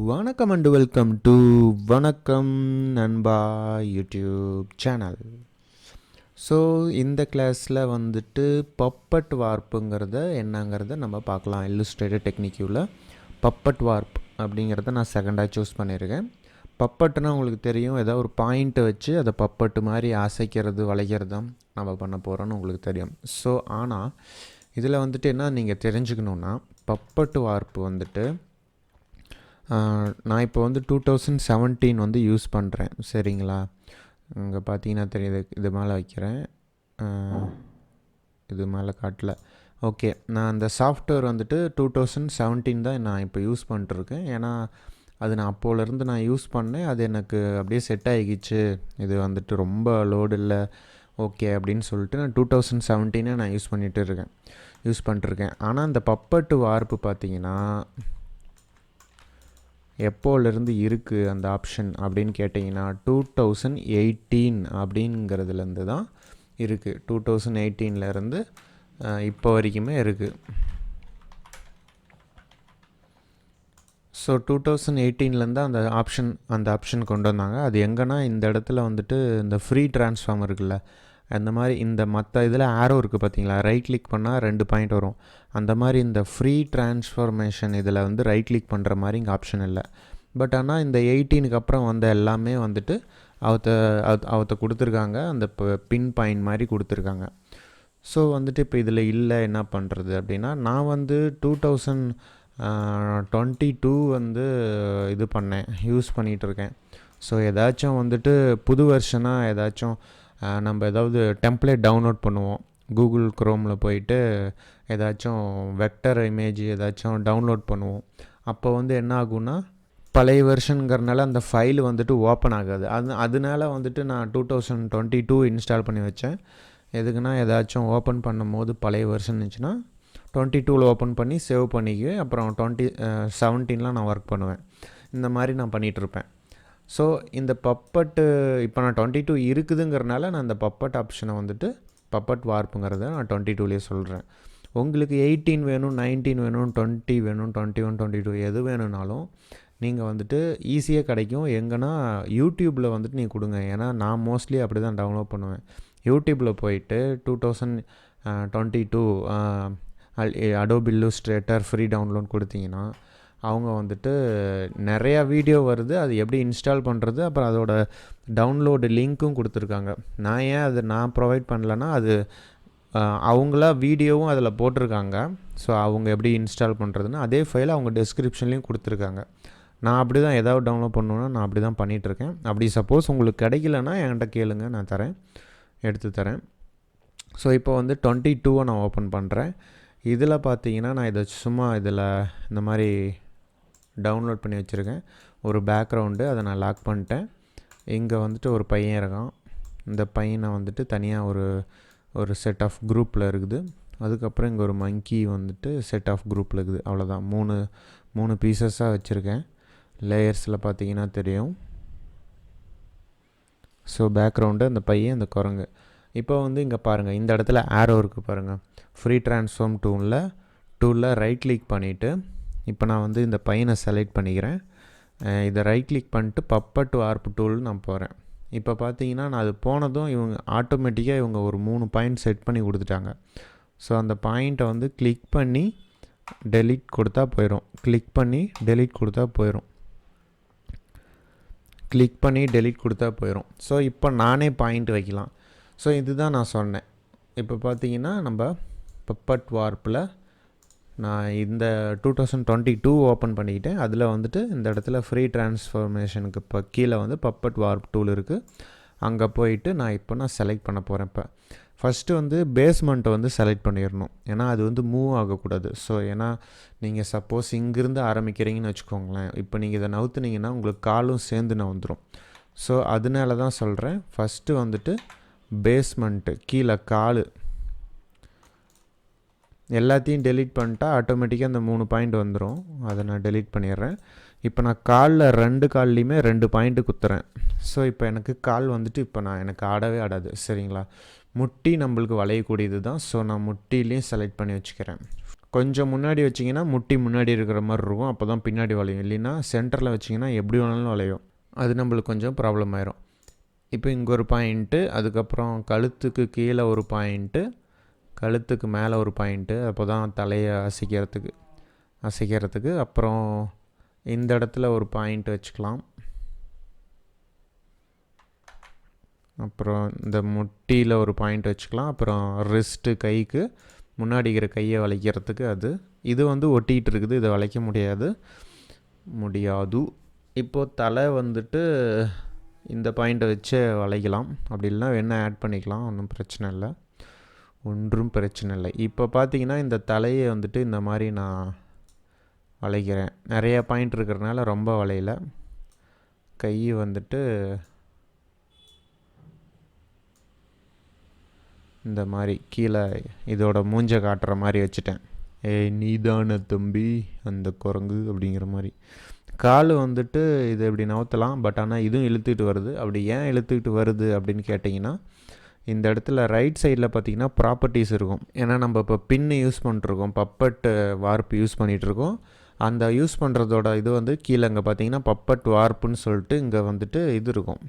வணக்கம் and welcome to வணக்கம் நண்பா யூடியூப் சேனல். ஸோ இந்த கிளாஸில் வந்துட்டு பப்பட் வார்ப்புங்கிறத என்னங்கிறத நம்ம பார்க்கலாம். இல்லுஸ்ட்ரேட்டர் டெக்னிக்கில் பப்பட் வார்ப் அப்படிங்கிறத நான் செகண்டாக சூஸ் பண்ணியிருக்கேன். பப்பட்டுனா உங்களுக்கு தெரியும், ஏதாவது ஒரு பாயிண்ட்டை வச்சு அதை பப்பட்டு மாதிரி அசைக்கிறது வளைக்கிறது தான் நம்ம பண்ண போகிறோன்னு உங்களுக்கு தெரியும். ஸோ ஆனால் இதில் வந்துட்டு என்ன நீங்கள் தெரிஞ்சுக்கணுன்னா, பப்பட்டு வார்ப்பு வந்துட்டு நான் இப்போ வந்து 2017 வந்து யூஸ் பண்ணுறேன். சரிங்களா, இங்கே பார்த்தீங்கன்னா தெரியுது, இது மேலே வைக்கிறேன், இது மேலே காட்டல. ஓகே, நான் அந்த சாஃப்ட்வேர் வந்துட்டு 2017 தான் நான் இப்போ யூஸ் பண்ணிட்டுருக்கேன். ஏன்னா அது நான் அப்போலேருந்து நான் யூஸ் பண்ணேன், அது எனக்கு அப்படியே செட் ஆகிக்கிச்சு. இது வந்துட்டு ரொம்ப லோடு இல்லை, ஓகே அப்படின்னு சொல்லிட்டு நான் 2017 நான் யூஸ் பண்ணிட்டுருக்கேன். ஆனால் அந்த பப்பட்டு வார்ப்பு பார்த்தீங்கன்னா எப்போலேருந்து இருக்குது அந்த ஆப்ஷன் அப்படின்னு கேட்டிங்கன்னா 2018 அப்படிங்கிறதுலேருந்து தான் இருக்குது. 2018 இப்போ வரைக்குமே இருக்குது. ஸோ 2018 அந்த ஆப்ஷன் கொண்டு வந்தாங்க. அது எங்கன்னா இந்த இடத்துல வந்துட்டு இந்த ஃப்ரீ ட்ரான்ஸ்ஃபார்ம் இருக்குல்ல, அந்த மாதிரி இந்த மற்ற இதில் ஆரோ இருக்குது பார்த்தீங்களா, ரைட் கிளிக் பண்ணால் 2 பாயிண்ட் வரும். அந்த மாதிரி இந்த ஃப்ரீ ட்ரான்ஸ்ஃபர்மேஷன் இதில் வந்து ரைட் கிளிக் பண்ணுற மாதிரி இங்கே ஆப்ஷன் இல்லை. பட் ஆனால் இந்த 18க்கு அப்புறம் வந்த எல்லாமே வந்துட்டு அவத்த கொடுத்துருக்காங்க, அந்த பின் பாயிண்ட் மாதிரி கொடுத்துருக்காங்க. ஸோ வந்துட்டு இப்போ இதில் இல்லை, என்ன பண்ணுறது அப்படின்னா, நான் வந்து 2022 வந்து இது பண்ணேன், யூஸ் பண்ணிகிட்ருக்கேன். ஸோ ஏதாச்சும் வந்துட்டு புது வெர்ஷனாக ஏதாச்சும் நம்ம ஏதாவது டெம்ப்ளேட் டவுன்லோட் பண்ணுவோம், கூகுள் க்ரோமில் போயிட்டு ஏதாச்சும் வெக்டர் இமேஜ் ஏதாச்சும் டவுன்லோட் பண்ணுவோம். அப்போ வந்து என்ன ஆகும்னா, பழைய வெர்ஷனுங்கிறனால அந்த ஃபைல் வந்துட்டு ஓப்பன் ஆகாது. அதனால வந்துட்டு நான் 2022 இன்ஸ்டால் பண்ணி வச்சேன். எதுக்குன்னா, ஏதாச்சும் ஓப்பன் பண்ணும் போது பழைய வெர்ஷன் இருந்துச்சுன்னா 22 ஓப்பன் பண்ணி சேவ் பண்ணிக்குவேன். அப்புறம் 2017 நான் ஒர்க் பண்ணுவேன். இந்த மாதிரி நான் பண்ணிகிட்ருப்பேன். ஸோ இந்த பப்பட்டு இப்போ நான் 22 இருக்குதுங்கிறனால நான் இந்த பப்பட் ஆப்ஷனை வந்துட்டு பப்பட் வார்ப்புங்கிறத நான் 22லேயே சொல்கிறேன். உங்களுக்கு 18 வேணும், 19 வேணும், 20 வேணும், 21, 22 எது வேணும்னாலும் நீங்கள் வந்துட்டு ஈஸியாக கிடைக்கும். எங்கன்னா யூடியூப்பில் வந்துட்டு நீங்கள் கொடுங்க. ஏன்னா நான் மோஸ்ட்லி அப்படி தான் டவுன்லோட் பண்ணுவேன். யூடியூப்பில் போயிட்டு 2022 Adobe Illustrator ஃப்ரீ டவுன்லோட் கொடுத்தீங்கன்னா அவங்க வந்துட்டு நிறையா வீடியோ வருது, அது எப்படி இன்ஸ்டால் பண்ணுறது, அப்புறம் அதோட டவுன்லோடு லிங்க்கும் கொடுத்துருக்காங்க. நான் ப்ரொவைட் பண்ணலன்னா அது அவங்களா வீடியோவும் அதில் போட்டிருக்காங்க. ஸோ அவங்க எப்படி இன்ஸ்டால் பண்ணுறதுன்னு அதே ஃபைல் அவங்க டிஸ்கிரிப்ஷன்லேயும் கொடுத்துருக்காங்க. நான் அப்படி தான் ஏதாவது டவுன்லோட் பண்ணணுன்னா நான் அப்படி தான் பண்ணிகிட்ருக்கேன். அப்படி சப்போஸ் உங்களுக்கு கிடைக்கலன்னா என்கிட்ட கேளுங்க, நான் எடுத்து தரேன். ஸோ இப்போ வந்து 22 நான் ஓப்பன் பண்ணுறேன். இதில் பார்த்தீங்கன்னா நான் இதில் இந்த மாதிரி டவுன்லோட் பண்ணி வச்சுருக்கேன். ஒரு பேக்ரவுண்டு, அதை நான் லாக் பண்ணிட்டேன். இங்கே வந்துட்டு ஒரு பையன் இருக்கான். இந்த பையனை வந்துட்டு தனியாக ஒரு செட் ஆஃப் குரூப்பில் இருக்குது. அதுக்கப்புறம் இங்கே ஒரு மங்கி வந்துட்டு செட் ஆஃப் குரூப்பில் இருக்குது. அவ்வளோதான், மூணு பீசஸாக வச்சுருக்கேன். லேயர்ஸில் பார்த்தீங்கன்னா தெரியும். ஸோ பேக்ரவுண்டு, அந்த பையன், அந்த குரங்கு. இப்போ வந்து இங்கே பாருங்கள், இந்த இடத்துல ஆரோ இருக்குது பாருங்கள். ஃப்ரீ ட்ரான்ஸ்ஃபார்ம் டூலில் ரைட் கிளிக் பண்ணிவிட்டு இப்போ நான் வந்து இந்த பையனை செலக்ட் பண்ணிக்கிறேன். இதை ரைட் கிளிக் பண்ணிட்டு பப்பட் வார்ப் டூல் நான் போகிறேன். இப்போ பார்த்தீங்கன்னா நான் அது போனதும் இவங்க ஆட்டோமேட்டிக்காக ஒரு 3 பாயிண்ட் செட் பண்ணி கொடுத்துட்டாங்க. ஸோ அந்த பாயிண்ட்டை வந்து கிளிக் பண்ணி டெலீட் கொடுத்தா போயிடும். கிளிக் பண்ணி டெலீட் கொடுத்தா போயிடும். ஸோ இப்போ நானே பாயிண்ட் வைக்கலாம். ஸோ இதுதான் நான் சொன்னேன். இப்போ பார்த்தீங்கன்னா நம்ம பப்பட் வார்ப்பில் நான் இந்த 2022 ஓப்பன் பண்ணிக்கிட்டேன். அதில் வந்துட்டு இந்த இடத்துல ஃப்ரீ ட்ரான்ஸ்ஃபர்மேஷனுக்கு இப்போ கீழே வந்து பப்பட் வார்ப் டூல் இருக்குது. அங்கே போயிட்டு நான் செலக்ட் பண்ண போகிறேன். இப்போ ஃபஸ்ட்டு வந்து பேஸ்மெண்ட்டை வந்து செலக்ட் பண்ணிடணும், ஏன்னா அது வந்து மூவ் ஆகக்கூடாது. ஸோ ஏன்னா நீங்கள் சப்போஸ் இங்கேருந்து ஆரம்பிக்கிறீங்கன்னு வச்சுக்கோங்களேன், இப்போ நீங்கள் இதை நவுத்துனீங்கன்னா உங்களுக்கு காலும் சேர்ந்து நவுந்துடும். ஸோ அதனால தான் சொல்கிறேன், ஃபஸ்ட்டு வந்துட்டு பேஸ்மெண்ட்டு கீழே கால் எல்லாத்தையும் டெலீட் பண்ணிட்டா ஆட்டோமேட்டிக்காக அந்த 3 பாயிண்ட் வந்துடும். அதை நான் டெலீட் பண்ணிடுறேன். இப்போ நான் காலில் 2 கால்லையுமே 2 பாயிண்ட்டு குத்துறேன். ஸோ இப்போ எனக்கு கால் வந்துட்டு இப்போ எனக்கு ஆடவே ஆடாது. சரிங்களா, முட்டி நம்மளுக்கு வளையக்கூடியது தான். ஸோ நான் முட்டிலையும் செலக்ட் பண்ணி வச்சுக்கிறேன். கொஞ்சம் முன்னாடி வச்சிங்கன்னா முட்டி முன்னாடி இருக்கிற மாதிரி இருக்கும், அப்போ தான் பின்னாடி வளையும். இல்லைன்னா சென்டரில் வச்சிங்கன்னா எப்படி வேணாலும் வளையும். அது நம்மளுக்கு கொஞ்சம் ப்ராப்ளம் ஆயிரும். இப்போ இங்கே ஒரு பாயிண்ட்டு, அதுக்கப்புறம் கழுத்துக்கு கீழே ஒரு பாயிண்ட்டு, கழுத்துக்கு மேலே ஒரு பாயிண்ட்டு, அப்போ தான் தலையை அசைக்கிறதுக்கு. அப்புறம் இந்த இடத்துல ஒரு பாயிண்ட் வச்சுக்கலாம். அப்புறம் இந்த முட்டியில் ஒரு பாயிண்ட் வச்சுக்கலாம். அப்புறம் ரிஸ்ட்டு, கைக்கு முன்னாடி இருக்கிற கையை வளைக்கிறதுக்கு அது. இது வந்து ஒட்டிகிட்டு இருக்குது, இதை வளைக்க முடியாது. இப்போது தலை வந்துட்டு இந்த பாயிண்ட்டை வச்சு வளைக்கலாம். அப்படி இல்லைனா வேணால் ஆட் பண்ணிக்கலாம், ஒன்றும் பிரச்சனை இல்லை. இப்போ பார்த்தீங்கன்னா இந்த தலையை வந்துட்டு இந்த மாதிரி நான் வளைக்கிறேன். நிறைய பாயிண்ட் இருக்கிறதுனால ரொம்ப வளையல. கை வந்துட்டு இந்த மாதிரி கீழே இதோட மூஞ்சை காட்டுற மாதிரி வச்சுட்டேன். நீதான தம்பி அந்த குரங்கு அப்படிங்கிற மாதிரி. கால் வந்துட்டு இது இப்படி நவுத்தலாம், பட் ஆனால் இதுவும் இழுத்துக்கிட்டு வருது. அப்படி ஏன் இழுத்துக்கிட்டு வருது அப்படின்னு கேட்டிங்கன்னா, இந்த இடத்துல ரைட் சைடில் பார்த்திங்கன்னா ப்ராப்பர்ட்டிஸ் இருக்கும். ஏன்னா நம்ம இப்போ பின்னு யூஸ் பண்ணிட்டுருக்கோம், பப்பட் வார்ப்பு யூஸ் பண்ணிகிட்ருக்கோம். அந்த யூஸ் பண்ணுறதோட இது வந்து கீழே இங்கே பார்த்திங்கன்னா பப்பட் வார்ப்புன்னு சொல்லிட்டு இங்கே வந்துட்டு இது இருக்கும்,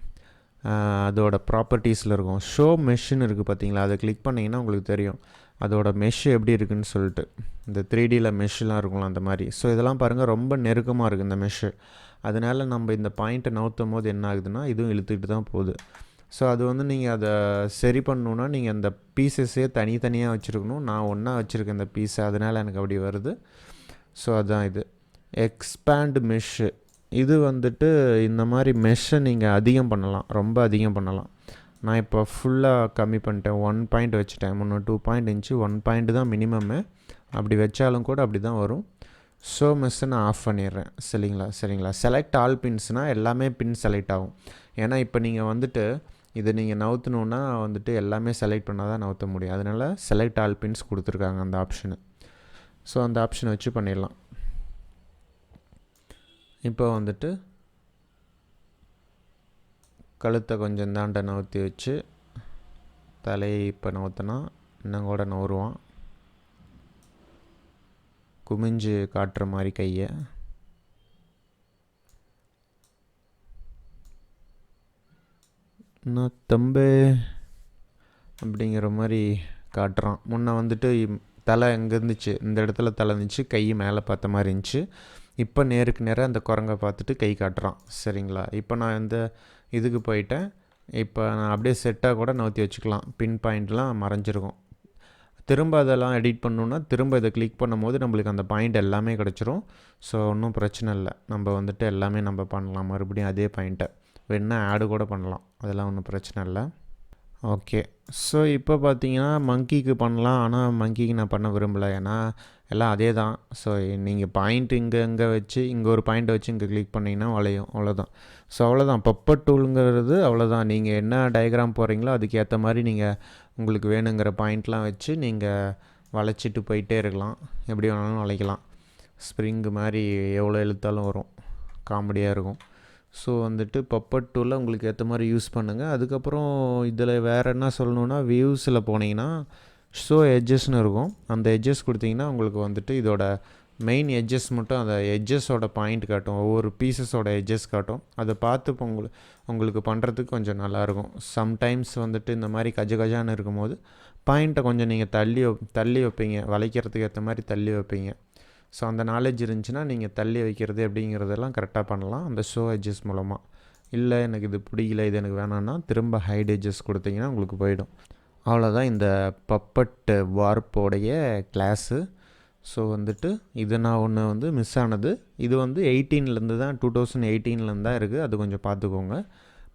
அதோட ப்ராப்பர்ட்டிஸில் இருக்கும். ஷோ மெஷ்ஷுன்னு இருக்குது பார்த்தீங்களா, அதை கிளிக் பண்ணிங்கன்னா உங்களுக்கு தெரியும் அதோட மெஷ் எப்படி இருக்குதுன்னு சொல்லிட்டு. இந்த 3Dயில் மெஷ்ஷெலாம் இருக்கும்ல அந்த மாதிரி. ஸோ இதெல்லாம் பாருங்கள் ரொம்ப நெருக்கமாக இருக்குது இந்த மெஷ்ஷு. அதனால் நம்ம இந்த பாயிண்ட்டை நவுத்தும் போது என்ன ஆகுதுன்னா இதுவும் இழுத்துக்கிட்டு தான் போகுது. ஸோ அது வந்து நீங்கள் அதை சரி பண்ணணுன்னா நீங்கள் அந்த பீசஸே தனித்தனியாக வச்சுருக்கணும். நான் ஒன்றா வச்சுருக்கேன் இந்த பீஸை, அதனால் எனக்கு அப்படி வருது. ஸோ அதுதான் இது எக்ஸ்பேண்ட் மெஷ்ஷு. இது வந்துட்டு இந்த மாதிரி மெஷ்ஷை நீங்கள் அதிகம் பண்ணலாம், ரொம்ப அதிகம் பண்ணலாம். நான் இப்போ ஃபுல்லாக கம்மி பண்ணிட்டேன், 1 பாயிண்ட் வச்சுட்டேன். முன்னே 2 பாயிண்ட் இருந்துச்சு, 1 பாயிண்ட் தான் மினிமம்மு. அப்படி வச்சாலும் கூட அப்படி தான் வரும். ஷோ மெஷ்ஷை நான் ஆஃப் பண்ணிடுறேன். சரிங்களா. செலக்ட் ஆல் பின்ஸ்னால் எல்லாமே பின் செலக்ட் ஆகும். ஏன்னா இப்போ நீங்கள் வந்துட்டு இதை நீங்கள் நவுத்தணுன்னா வந்துட்டு எல்லாமே செலக்ட் பண்ணால் தான் நவுத்த முடியும். அதனால் செலக்ட் ஆல் பின்ஸ் கொடுத்துருக்காங்க அந்த ஆப்ஷனு. ஸோ அந்த ஆப்ஷனை வச்சு பண்ணிடலாம். இப்போ வந்துட்டு கழுத்தை கொஞ்சம் தாண்ட நவுத்தி வச்சு தலையை இப்போ நவுத்தினா இன்னும் கூட நவுறுவான். குமிஞ்சு காட்டுற மாதிரி கையை நான் தம்பே அப்படிங்கிற மாதிரி காட்டுறான். முன்னே வந்துட்டு தலை எங்கே இருந்துச்சு, இந்த இடத்துல தலை இருந்துச்சு, கை மேலே பார்த்த மாதிரி இருந்துச்சு. இப்போ நேருக்கு நேராக அந்த குரங்கை பார்த்துட்டு கை காட்டுறான். சரிங்களா. இப்போ நான் இந்த இதுக்கு போயிட்டேன். இப்போ நான் அப்படியே செட்டாக கூட நவுத்தி வச்சுக்கலாம், பின் பாயிண்ட்லாம் மறைஞ்சிருக்கும். திரும்ப அதெல்லாம் எடிட் பண்ணணுன்னா திரும்ப இதை கிளிக் பண்ணும் போது நம்மளுக்கு அந்த பாயிண்ட் எல்லாமே கிடச்சிரும். ஸோ ஒன்றும் பிரச்சனை இல்லை, நம்ம வந்துட்டு எல்லாமே நம்ம பண்ணலாம். மறுபடியும் அதே பாயிண்ட்டை வேணா ஆடு கூட பண்ணலாம், அதெல்லாம் ஒன்றும் பிரச்சனை இல்லை. ஓகே. ஸோ இப்போ பார்த்தீங்கன்னா மங்கிக்கு பண்ணலாம், ஆனால் மங்கிக்கு நான் பண்ண விரும்பலை. ஏன்னா எல்லாம் அதே தான். ஸோ நீங்கள் பாயிண்ட் இங்கே வச்சு இங்கே ஒரு பாயிண்ட்டை வச்சு இங்கே கிளிக் பண்ணிங்கன்னா வளையும், அவ்வளோதான். ஸோ அவ்வளோதான் பப்பட் டூலுங்கிறது, அவ்வளோதான். நீங்கள் என்ன டயக்ராம் போகிறீங்களோ அதுக்கேற்ற மாதிரி நீங்கள் உங்களுக்கு வேணுங்கிற பாயிண்ட்லாம் வச்சு நீங்கள் வளைச்சிட்டு போயிட்டே இருக்கலாம், எப்படி வேணாலும் வளைக்கலாம். ஸ்ப்ரிங்கு மாதிரி எவ்வளோ இழுத்தாலும் வரும், காமெடியாக இருக்கும். ஸோ வந்துட்டு பப்பட் டூலில் உங்களுக்கு ஏற்ற மாதிரி யூஸ் பண்ணுங்கள். அதுக்கப்புறம் இதில் வேறு என்ன சொல்லணுன்னா, வியூஸில் போனீங்கன்னா ஷோ எட்ஜஸ்ன்னு இருக்கும். அந்த எட்ஜஸ் கொடுத்தீங்கன்னா உங்களுக்கு வந்துட்டு இதோட மெயின் எட்ஜஸ் மட்டும் அந்த எட்ஜஸோட பாயிண்ட் காட்டும், ஒவ்வொரு பீசஸோட எட்ஜஸ் காட்டும். அதை பார்த்து இப்போ உங்களுக்கு பண்ணுறதுக்கு கொஞ்சம் நல்லாயிருக்கும். சம்டைம்ஸ் வந்துட்டு இந்த மாதிரி கஜான்னு இருக்கும்போது பாயிண்ட்டை கொஞ்சம் நீங்கள் தள்ளி வைப்பீங்க, வளைக்கிறதுக்கு ஏற்ற மாதிரி தள்ளி வைப்பீங்க. ஸோ அந்த நாலேஜ் இருந்துச்சுன்னா நீங்கள் தள்ளி வைக்கிறது அப்படிங்கிறதெல்லாம் கரெக்டாக பண்ணலாம் அந்த ஷோ எட்ஜஸ் மூலமாக. இல்லை எனக்கு இது பிடிக்கல, இது எனக்கு வேணான்னா திரும்ப ஹைட் எட்ஜஸ் கொடுத்தீங்கன்னா உங்களுக்கு போயிடும். அவ்வளோதான் இந்த பப்பட் வார்ப்போடைய கிளாஸு. ஸோ வந்துட்டு இது நான் ஒன்று வந்து மிஸ் ஆனது. இது வந்து 18லேருந்து தான் 2018லேருந்து தான் இருக்குது, அது கொஞ்சம் பார்த்துக்கோங்க.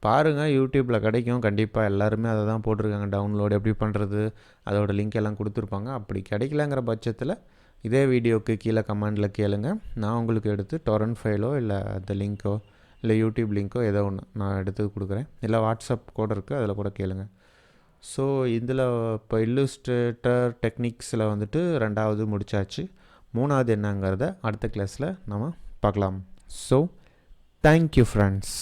பாருங்கள், யூடியூப்பில் கிடைக்கும் கண்டிப்பாக. எல்லாருமே அதை தான் போட்டிருக்காங்க, டவுன்லோடு எப்படி பண்ணுறது அதோட லிங்க் எல்லாம் கொடுத்துருப்பாங்க. அப்படி கிடைக்கலங்கிற பட்சத்தில் இதே வீடியோவுக்கு கீழே கமெண்டில் கேளுங்க, நான் உங்களுக்கு எடுத்து டொரண்ட் ஃபைலோ இல்லை அந்த லிங்க்கோ இல்லை யூடியூப் லிங்க்கோ ஏதோ ஒன்று நான் எடுத்து கொடுக்குறேன். இல்லை வாட்ஸ்அப் கூட இருக்குது, அதில் கூட கேளுங்க. ஸோ இதில் இப்போ இல்லுஸ்ட்ரேட்டர் டெக்னிக்ஸில் வந்துட்டு 2வது முடித்தாச்சு. 3வது என்னங்கிறத அடுத்த கிளாஸில் நம்ம பார்க்கலாம். So thank you friends.